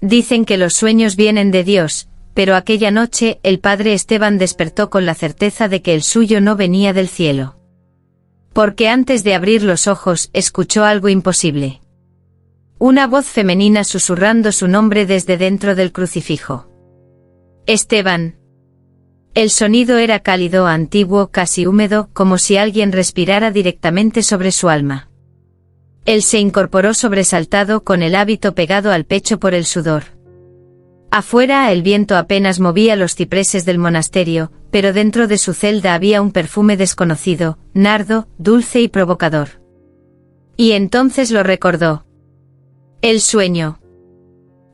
Dicen que los sueños vienen de Dios, pero aquella noche el padre Esteban despertó con la certeza de que el suyo no venía del cielo. Porque antes de abrir los ojos escuchó algo imposible. Una voz femenina susurrando su nombre desde dentro del crucifijo. Esteban. El sonido era cálido, antiguo, casi húmedo, como si alguien respirara directamente sobre su alma. Él se incorporó sobresaltado con el hábito pegado al pecho por el sudor. Afuera el viento apenas movía los cipreses del monasterio, pero dentro de su celda había un perfume desconocido, nardo, dulce y provocador. Y entonces lo recordó. El sueño.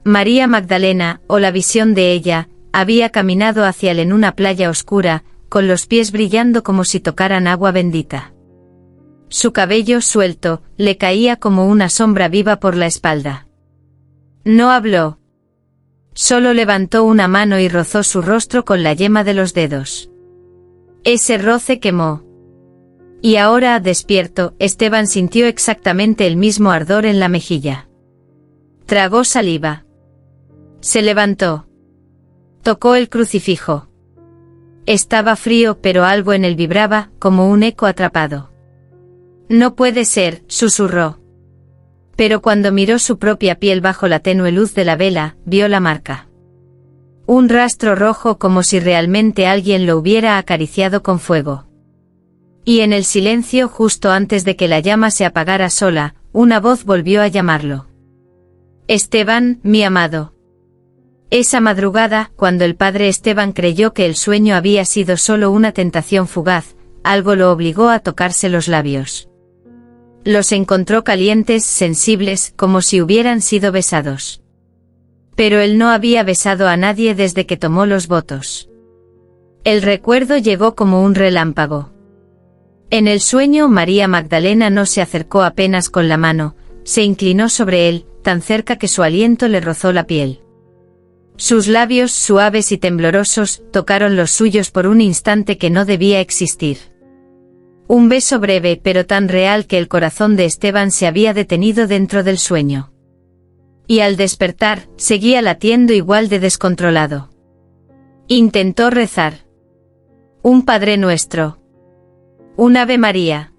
María Magdalena, o la visión de ella, había caminado hacia él en una playa oscura, con los pies brillando como si tocaran agua bendita. Su cabello suelto le caía como una sombra viva por la espalda. No habló. Solo levantó una mano y rozó su rostro con la yema de los dedos. Ese roce quemó. Y ahora, despierto, Esteban sintió exactamente el mismo ardor en la mejilla. Tragó saliva. Se levantó. Tocó el crucifijo. Estaba frío, pero algo en él vibraba, como un eco atrapado. No puede ser, susurró. Pero cuando miró su propia piel bajo la tenue luz de la vela, vio la marca. Un rastro rojo como si realmente alguien lo hubiera acariciado con fuego. Y en el silencio, justo antes de que la llama se apagara sola, una voz volvió a llamarlo. Esteban, mi amado. Esa madrugada, cuando el padre Esteban creyó que el sueño había sido solo una tentación fugaz, algo lo obligó a tocarse los labios. Los encontró calientes, sensibles, como si hubieran sido besados. Pero él no había besado a nadie desde que tomó los votos. El recuerdo llegó como un relámpago. En el sueño María Magdalena no se acercó apenas con la mano, se inclinó sobre él, tan cerca que su aliento le rozó la piel. Sus labios, suaves y temblorosos, tocaron los suyos por un instante que no debía existir. Un beso breve pero tan real que el corazón de Esteban se había detenido dentro del sueño. Y al despertar, seguía latiendo igual de descontrolado. Intentó rezar. Un Padre Nuestro. Un Ave María.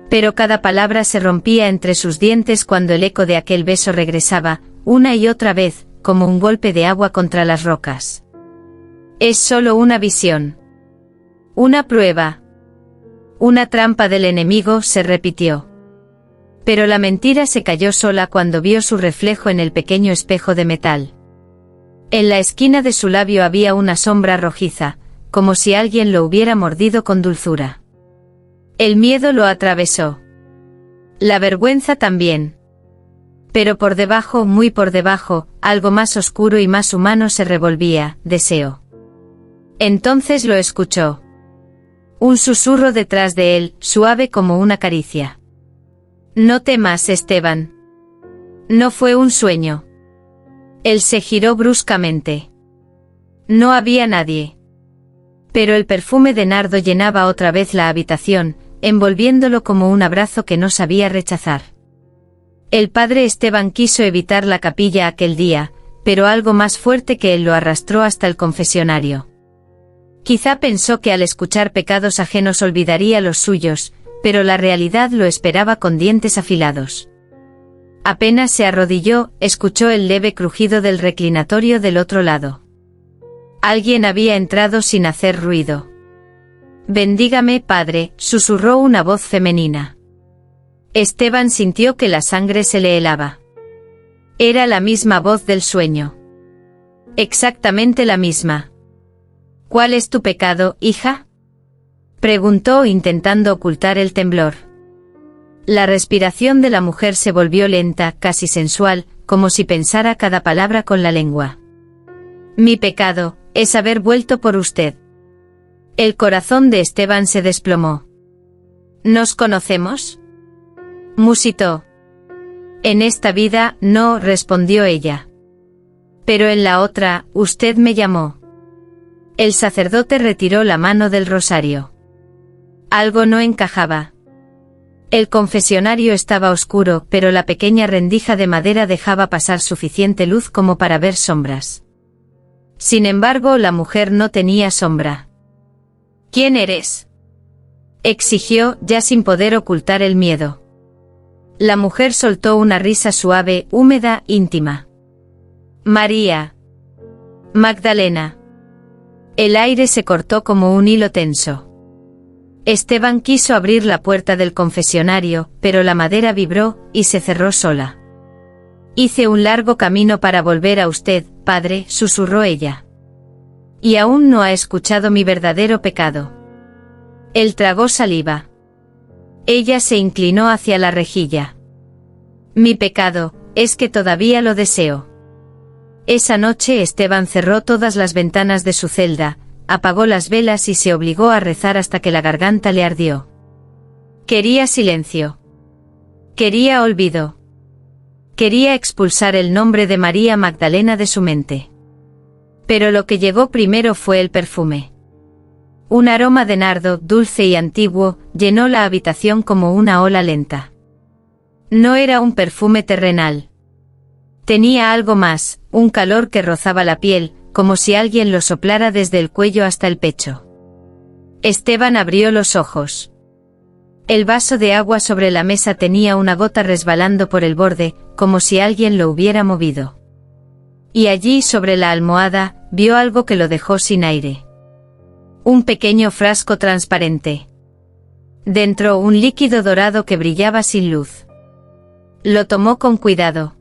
Pero cada palabra se rompía entre sus dientes cuando el eco de aquel beso regresaba, una y otra vez, como un golpe de agua contra las rocas. Es solo una visión. Una prueba. Una trampa del enemigo, se repitió. Pero la mentira se cayó sola cuando vio su reflejo en el pequeño espejo de metal. En la esquina de su labio había una sombra rojiza, como si alguien lo hubiera mordido con dulzura. El miedo lo atravesó. La vergüenza también. Pero por debajo, muy por debajo, algo más oscuro y más humano se revolvía, deseo. Entonces lo escuchó. Un susurro detrás de él, suave como una caricia. No temas, Esteban. No fue un sueño. Él se giró bruscamente. No había nadie. Pero el perfume de nardo llenaba otra vez la habitación, envolviéndolo como un abrazo que no sabía rechazar. El padre Esteban quiso evitar la capilla aquel día, pero algo más fuerte que él lo arrastró hasta el confesionario. Quizá pensó que al escuchar pecados ajenos olvidaría los suyos, pero la realidad lo esperaba con dientes afilados. Apenas se arrodilló, escuchó el leve crujido del reclinatorio del otro lado. Alguien había entrado sin hacer ruido. «Bendígame, padre», susurró una voz femenina. Esteban sintió que la sangre se le helaba. Era la misma voz del sueño. Exactamente la misma. «¿Cuál es tu pecado, hija?», preguntó intentando ocultar el temblor. La respiración de la mujer se volvió lenta, casi sensual, como si pensara cada palabra con la lengua. «Mi pecado es haber vuelto por usted». El corazón de Esteban se desplomó. «¿Nos conocemos?», musitó. «En esta vida, no», respondió ella. «Pero en la otra, usted me llamó». El sacerdote retiró la mano del rosario. Algo no encajaba. El confesionario estaba oscuro, pero la pequeña rendija de madera dejaba pasar suficiente luz como para ver sombras. Sin embargo, la mujer no tenía sombra. ¿Quién eres?, exigió, ya sin poder ocultar el miedo. La mujer soltó una risa suave, húmeda, íntima. María Magdalena. El aire se cortó como un hilo tenso. Esteban quiso abrir la puerta del confesionario, pero la madera vibró, y se cerró sola. Hice un largo camino para volver a usted, padre, susurró ella. Y aún no ha escuchado mi verdadero pecado. Él tragó saliva. Ella se inclinó hacia la rejilla. Mi pecado, es que todavía lo deseo. Esa noche Esteban cerró todas las ventanas de su celda, apagó las velas y se obligó a rezar hasta que la garganta le ardió. Quería silencio. Quería olvido. Quería expulsar el nombre de María Magdalena de su mente. Pero lo que llegó primero fue el perfume. Un aroma de nardo, dulce y antiguo, llenó la habitación como una ola lenta. No era un perfume terrenal. Tenía algo más, un calor que rozaba la piel, como si alguien lo soplara desde el cuello hasta el pecho. Esteban abrió los ojos. El vaso de agua sobre la mesa tenía una gota resbalando por el borde, como si alguien lo hubiera movido. Y allí, sobre la almohada, vio algo que lo dejó sin aire. Un pequeño frasco transparente. Dentro, un líquido dorado que brillaba sin luz. Lo tomó con cuidado.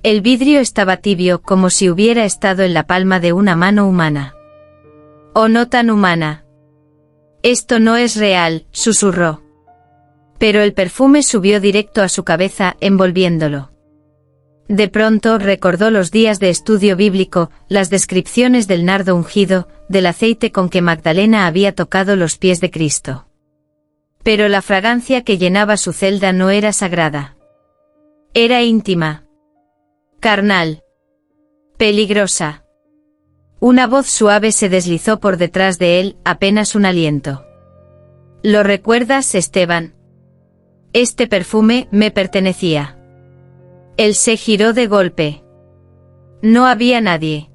El vidrio estaba tibio, como si hubiera estado en la palma de una mano humana. «Oh, no tan humana. Esto no es real», susurró. Pero el perfume subió directo a su cabeza, envolviéndolo. De pronto recordó los días de estudio bíblico, las descripciones del nardo ungido, del aceite con que Magdalena había tocado los pies de Cristo. Pero la fragancia que llenaba su celda no era sagrada. Era íntima. Carnal. Peligrosa. Una voz suave se deslizó por detrás de él, apenas un aliento. ¿Lo recuerdas, Esteban? Este perfume me pertenecía. Él se giró de golpe. No había nadie.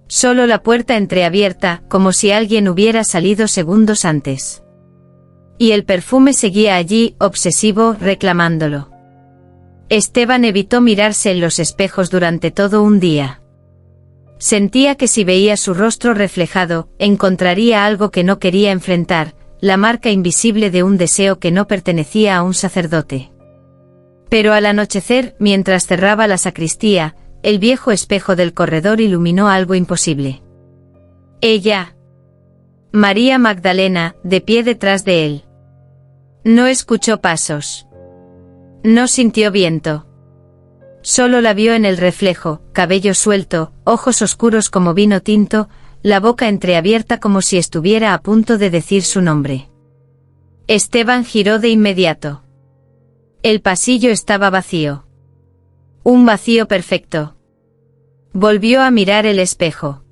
Solo la puerta entreabierta, como si alguien hubiera salido segundos antes. Y el perfume seguía allí, obsesivo, reclamándolo. Esteban evitó mirarse en los espejos durante todo un día. Sentía que si veía su rostro reflejado, encontraría algo que no quería enfrentar, la marca invisible de un deseo que no pertenecía a un sacerdote. Pero al anochecer, mientras cerraba la sacristía, el viejo espejo del corredor iluminó algo imposible. Ella. María Magdalena, de pie detrás de él. No escuchó pasos. No sintió viento. Solo la vio en el reflejo, cabello suelto, ojos oscuros como vino tinto, la boca entreabierta como si estuviera a punto de decir su nombre. Esteban giró de inmediato. El pasillo estaba vacío. Un vacío perfecto. Volvió a mirar el espejo.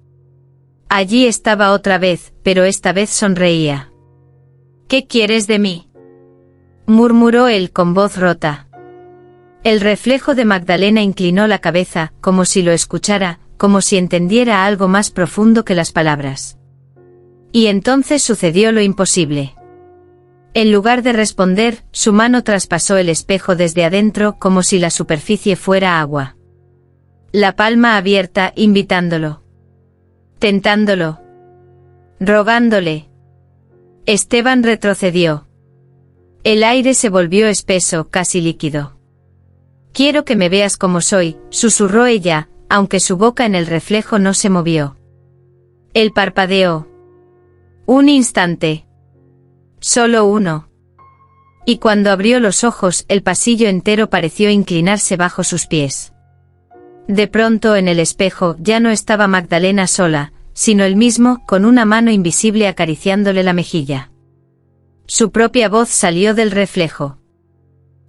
Allí estaba otra vez, pero esta vez sonreía. ¿Qué quieres de mí?, murmuró él con voz rota. El reflejo de Magdalena inclinó la cabeza, como si lo escuchara, como si entendiera algo más profundo que las palabras. Y entonces sucedió lo imposible. En lugar de responder, su mano traspasó el espejo desde adentro como si la superficie fuera agua. La palma abierta, invitándolo. Tentándolo. Rogándole. Esteban retrocedió. El aire se volvió espeso, casi líquido. «Quiero que me veas como soy», susurró ella, aunque su boca en el reflejo no se movió. Él parpadeó. Un instante. Solo uno. Y cuando abrió los ojos, el pasillo entero pareció inclinarse bajo sus pies. De pronto en el espejo ya no estaba Magdalena sola, sino él mismo, con una mano invisible acariciándole la mejilla. Su propia voz salió del reflejo.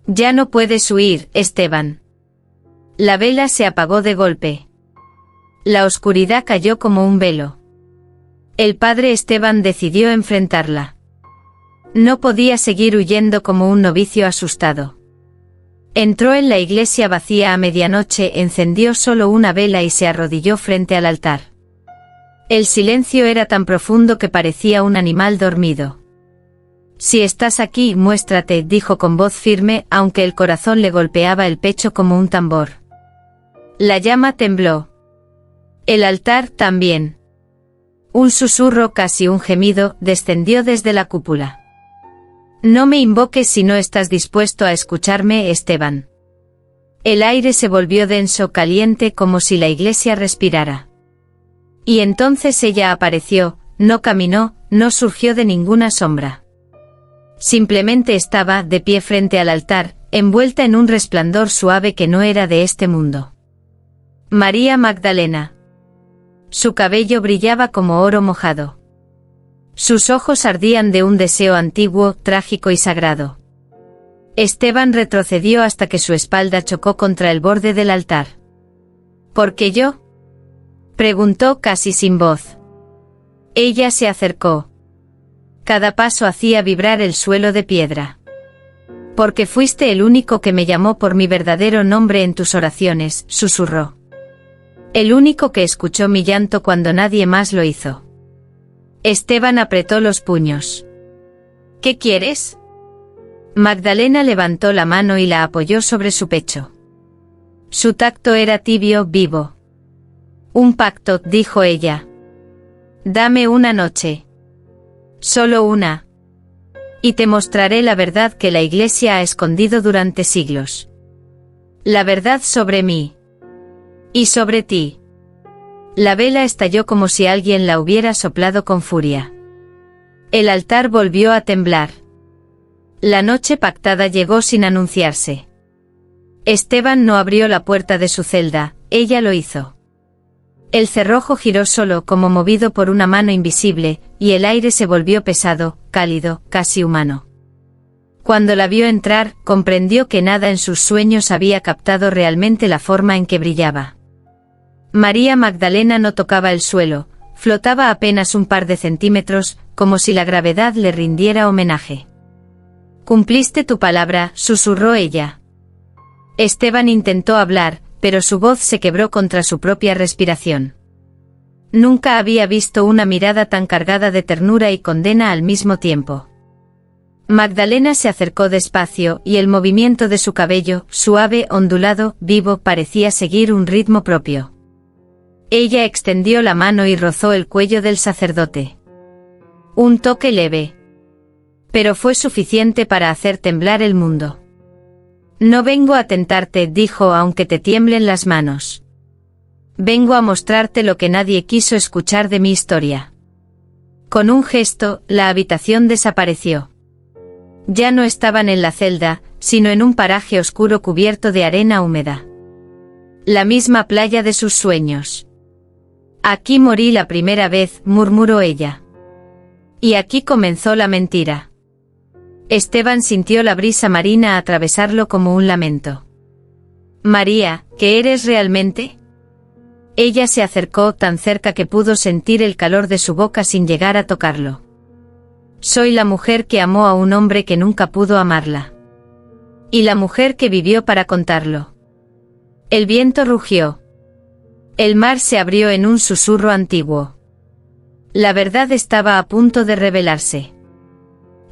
«Ya no puedes huir, Esteban». La vela se apagó de golpe. La oscuridad cayó como un velo. El padre Esteban decidió enfrentarla. No podía seguir huyendo como un novicio asustado. Entró en la iglesia vacía a medianoche, encendió solo una vela y se arrodilló frente al altar. El silencio era tan profundo que parecía un animal dormido. «Si estás aquí, muéstrate», dijo con voz firme, aunque el corazón le golpeaba el pecho como un tambor. La llama tembló. El altar también. Un susurro, casi un gemido, descendió desde la cúpula. «No me invoques si no estás dispuesto a escucharme, Esteban». El aire se volvió denso, caliente, como si la iglesia respirara. Y entonces ella apareció, no caminó, no surgió de ninguna sombra. Simplemente estaba de pie frente al altar, envuelta en un resplandor suave que no era de este mundo. María Magdalena. Su cabello brillaba como oro mojado. Sus ojos ardían de un deseo antiguo, trágico y sagrado. Esteban retrocedió hasta que su espalda chocó contra el borde del altar. ¿Por qué yo?, preguntó casi sin voz. Ella se acercó. Cada paso hacía vibrar el suelo de piedra. «Porque fuiste el único que me llamó por mi verdadero nombre en tus oraciones», susurró. «El único que escuchó mi llanto cuando nadie más lo hizo». Esteban apretó los puños. «¿Qué quieres?». Magdalena levantó la mano y la apoyó sobre su pecho. Su tacto era tibio, vivo. «Un pacto», dijo ella. «Dame una noche. Solo una. Y te mostraré la verdad que la Iglesia ha escondido durante siglos. La verdad sobre mí. Y sobre ti». La vela estalló como si alguien la hubiera soplado con furia. El altar volvió a temblar. La noche pactada llegó sin anunciarse. Esteban no abrió la puerta de su celda, ella lo hizo. El cerrojo giró solo, como movido por una mano invisible, y el aire se volvió pesado, cálido, casi humano. Cuando la vio entrar, comprendió que nada en sus sueños había captado realmente la forma en que brillaba. María Magdalena no tocaba el suelo, flotaba apenas un par de centímetros, como si la gravedad le rindiera homenaje. «Cumpliste tu palabra», susurró ella. Esteban intentó hablar, pero su voz se quebró contra su propia respiración. Nunca había visto una mirada tan cargada de ternura y condena al mismo tiempo. Magdalena se acercó despacio, y el movimiento de su cabello, suave, ondulado, vivo, parecía seguir un ritmo propio. Ella extendió la mano y rozó el cuello del sacerdote. Un toque leve. Pero fue suficiente para hacer temblar el mundo. «No vengo a tentarte», dijo, aunque te tiemblen las manos. «Vengo a mostrarte lo que nadie quiso escuchar de mi historia». Con un gesto, la habitación desapareció. Ya no estaban en la celda, sino en un paraje oscuro cubierto de arena húmeda. La misma playa de sus sueños. «Aquí morí la primera vez», murmuró ella. «Y aquí comenzó la mentira». Esteban sintió la brisa marina atravesarlo como un lamento. «María, ¿qué eres realmente?». Ella se acercó tan cerca que pudo sentir el calor de su boca sin llegar a tocarlo. «Soy la mujer que amó a un hombre que nunca pudo amarla. Y la mujer que vivió para contarlo». El viento rugió. El mar se abrió en un susurro antiguo. La verdad estaba a punto de revelarse.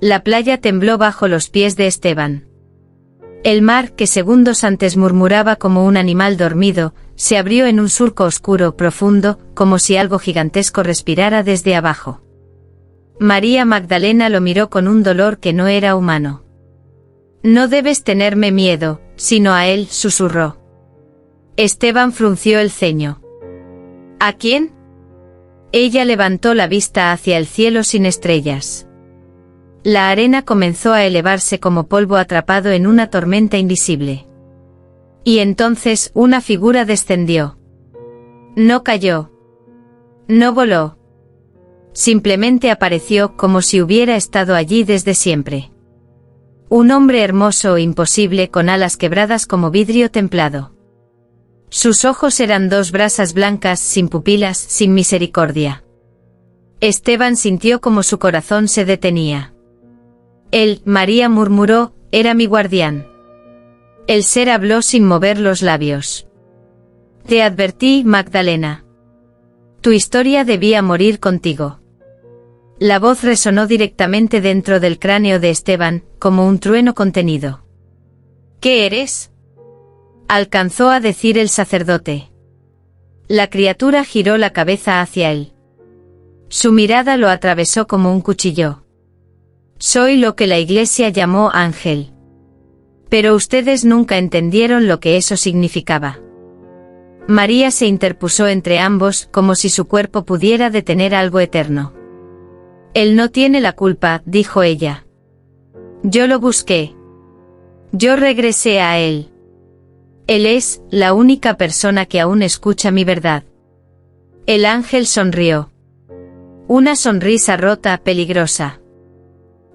La playa tembló bajo los pies de Esteban. El mar, que segundos antes murmuraba como un animal dormido, se abrió en un surco oscuro, profundo, como si algo gigantesco respirara desde abajo. María Magdalena lo miró con un dolor que no era humano. «No debes tenerme miedo, sino a él», susurró. Esteban frunció el ceño. «¿A quién?». Ella levantó la vista hacia el cielo sin estrellas. La arena comenzó a elevarse como polvo atrapado en una tormenta invisible. Y entonces una figura descendió. No cayó. No voló. Simplemente apareció como si hubiera estado allí desde siempre. Un hombre hermoso e imposible con alas quebradas como vidrio templado. Sus ojos eran dos brasas blancas, sin pupilas, sin misericordia. Esteban sintió como su corazón se detenía. Él, María murmuró, era mi guardián. El ser habló sin mover los labios. Te advertí, Magdalena. Tu historia debía morir contigo. La voz resonó directamente dentro del cráneo de Esteban, como un trueno contenido. ¿Qué eres? Alcanzó a decir el sacerdote. La criatura giró la cabeza hacia él. Su mirada lo atravesó como un cuchillo. Soy lo que la Iglesia llamó ángel. Pero ustedes nunca entendieron lo que eso significaba. María se interpuso entre ambos, como si su cuerpo pudiera detener algo eterno. Él no tiene la culpa, dijo ella. Yo lo busqué. Yo regresé a él. Él es la única persona que aún escucha mi verdad. El ángel sonrió. Una sonrisa rota, peligrosa.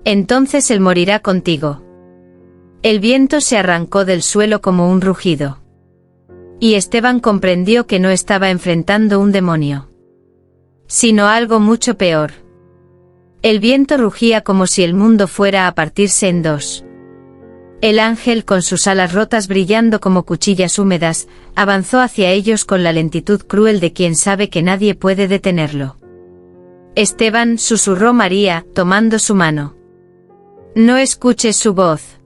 Entonces él morirá contigo. El viento se arrancó del suelo como un rugido. Y Esteban comprendió que no estaba enfrentando un demonio, sino algo mucho peor. El viento rugía como si el mundo fuera a partirse en dos. El ángel, con sus alas rotas brillando como cuchillas húmedas, avanzó hacia ellos con la lentitud cruel de quien sabe que nadie puede detenerlo. Esteban, susurró María, tomando su mano. No escuches su voz.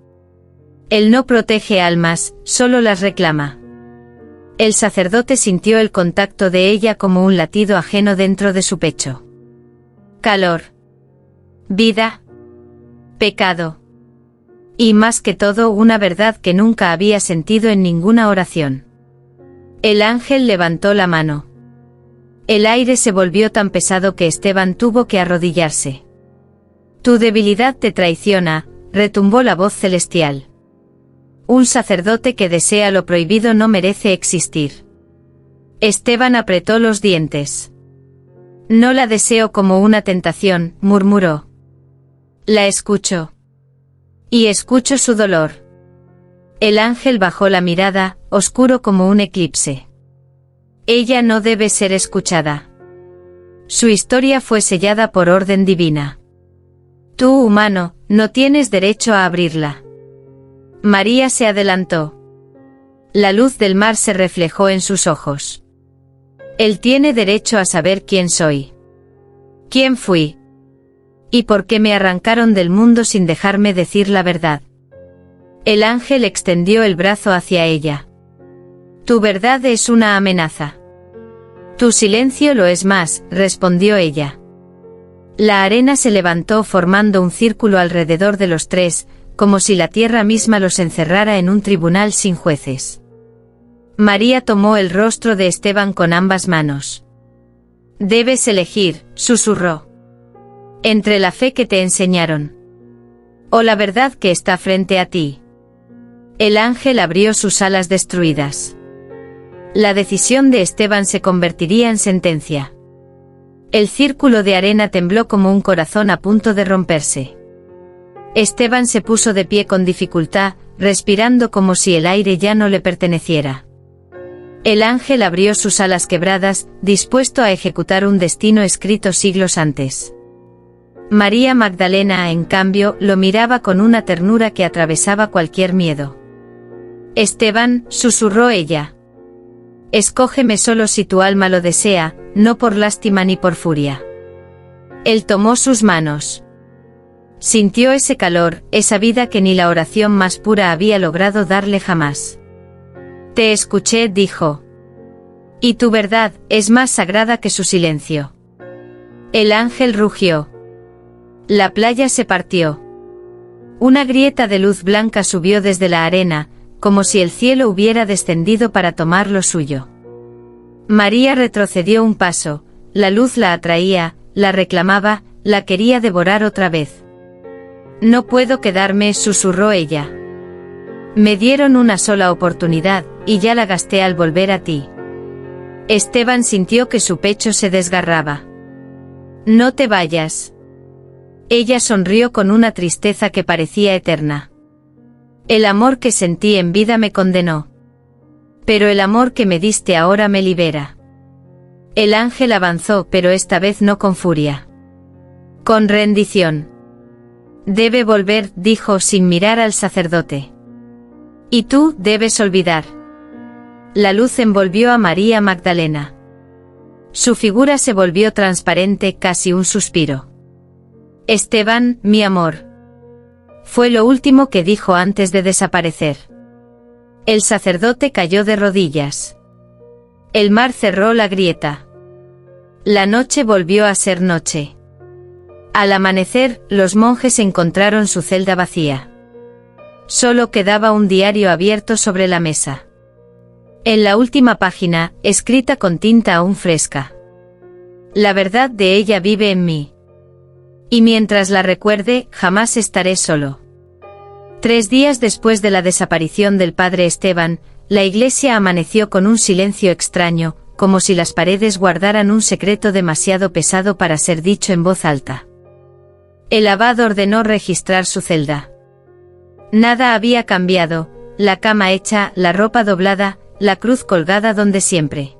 Él no protege almas, solo las reclama. El sacerdote sintió el contacto de ella como un latido ajeno dentro de su pecho. Calor. Vida. Pecado. Y más que todo una verdad que nunca había sentido en ninguna oración. El ángel levantó la mano. El aire se volvió tan pesado que Esteban tuvo que arrodillarse. Tu debilidad te traiciona, retumbó la voz celestial. Un sacerdote que desea lo prohibido no merece existir. Esteban apretó los dientes. No la deseo como una tentación, murmuró. La escucho. Y escucho su dolor. El ángel bajó la mirada, oscuro como un eclipse. Ella no debe ser escuchada. Su historia fue sellada por orden divina. Tú, humano, no tienes derecho a abrirla. María se adelantó. La luz del mar se reflejó en sus ojos. Él tiene derecho a saber quién soy. ¿Quién fui? ¿Y por qué me arrancaron del mundo sin dejarme decir la verdad? El ángel extendió el brazo hacia ella. Tu verdad es una amenaza. Tu silencio lo es más, respondió ella. La arena se levantó formando un círculo alrededor de los tres, como si la tierra misma los encerrara en un tribunal sin jueces. María tomó el rostro de Esteban con ambas manos. Debes elegir, susurró. Entre la fe que te enseñaron. O la verdad que está frente a ti. El ángel abrió sus alas destruidas. La decisión de Esteban se convertiría en sentencia. El círculo de arena tembló como un corazón a punto de romperse. Esteban se puso de pie con dificultad, respirando como si el aire ya no le perteneciera. El ángel abrió sus alas quebradas, dispuesto a ejecutar un destino escrito siglos antes. María Magdalena, en cambio, lo miraba con una ternura que atravesaba cualquier miedo. Esteban, susurró ella. Escógeme solo si tu alma lo desea, no por lástima ni por furia. Él tomó sus manos. Sintió ese calor, esa vida que ni la oración más pura había logrado darle jamás. Te escuché, dijo. Y tu verdad es más sagrada que su silencio. El ángel rugió. La playa se partió. Una grieta de luz blanca subió desde la arena, como si el cielo hubiera descendido para tomar lo suyo. María retrocedió un paso, la luz la atraía, la reclamaba, la quería devorar otra vez. No puedo quedarme, susurró ella. Me dieron una sola oportunidad, y ya la gasté al volver a ti. Esteban sintió que su pecho se desgarraba. No te vayas. Ella sonrió con una tristeza que parecía eterna. El amor que sentí en vida me condenó. Pero el amor que me diste ahora me libera. El ángel avanzó, pero esta vez no con furia. Con rendición. Debe volver, dijo sin mirar al sacerdote. Y tú, debes olvidar. La luz envolvió a María Magdalena. Su figura se volvió transparente, casi un suspiro. Esteban, mi amor. Fue lo último que dijo antes de desaparecer. El sacerdote cayó de rodillas. El mar cerró la grieta. La noche volvió a ser noche. Al amanecer, los monjes encontraron su celda vacía. Solo quedaba un diario abierto sobre la mesa. En la última página, escrita con tinta aún fresca. La verdad de ella vive en mí. Y mientras la recuerde, jamás estaré solo. 3 días después de la desaparición del padre Esteban, la iglesia amaneció con un silencio extraño, como si las paredes guardaran un secreto demasiado pesado para ser dicho en voz alta. El abad ordenó registrar su celda. Nada había cambiado, la cama hecha, la ropa doblada, la cruz colgada donde siempre.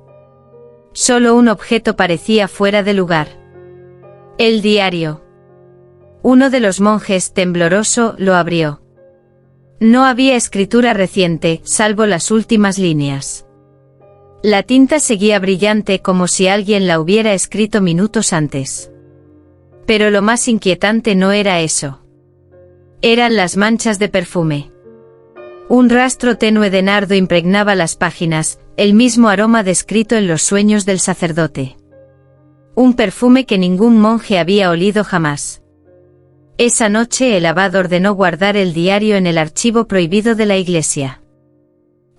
Solo un objeto parecía fuera de lugar. El diario. Uno de los monjes, tembloroso, lo abrió. No había escritura reciente, salvo las últimas líneas. La tinta seguía brillante como si alguien la hubiera escrito minutos antes. Pero lo más inquietante no era eso. Eran las manchas de perfume. Un rastro tenue de nardo impregnaba las páginas, el mismo aroma descrito en los sueños del sacerdote. Un perfume que ningún monje había olido jamás. Esa noche el abad ordenó guardar el diario en el archivo prohibido de la iglesia.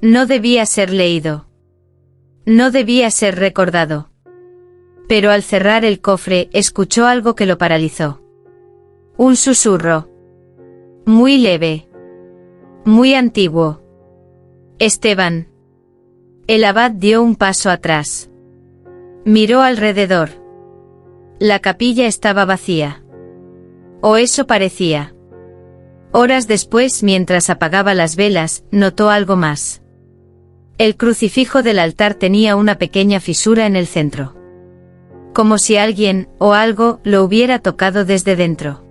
No debía ser leído. No debía ser recordado. Pero al cerrar el cofre, escuchó algo que lo paralizó. Un susurro. Muy leve. Muy antiguo. Esteban. El abad dio un paso atrás. Miró alrededor. La capilla estaba vacía. O eso parecía. Horas después, mientras apagaba las velas, notó algo más. El crucifijo del altar tenía una pequeña fisura en el centro. Como si alguien, o algo, lo hubiera tocado desde dentro.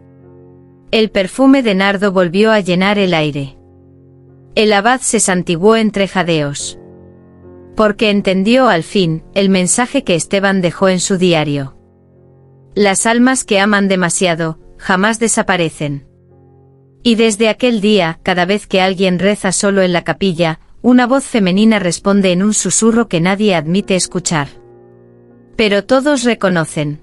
El perfume de nardo volvió a llenar el aire. El abad se santiguó entre jadeos. Porque entendió al fin el mensaje que Esteban dejó en su diario. Las almas que aman demasiado, jamás desaparecen. Y desde aquel día, cada vez que alguien reza solo en la capilla, una voz femenina responde en un susurro que nadie admite escuchar. Pero todos reconocen.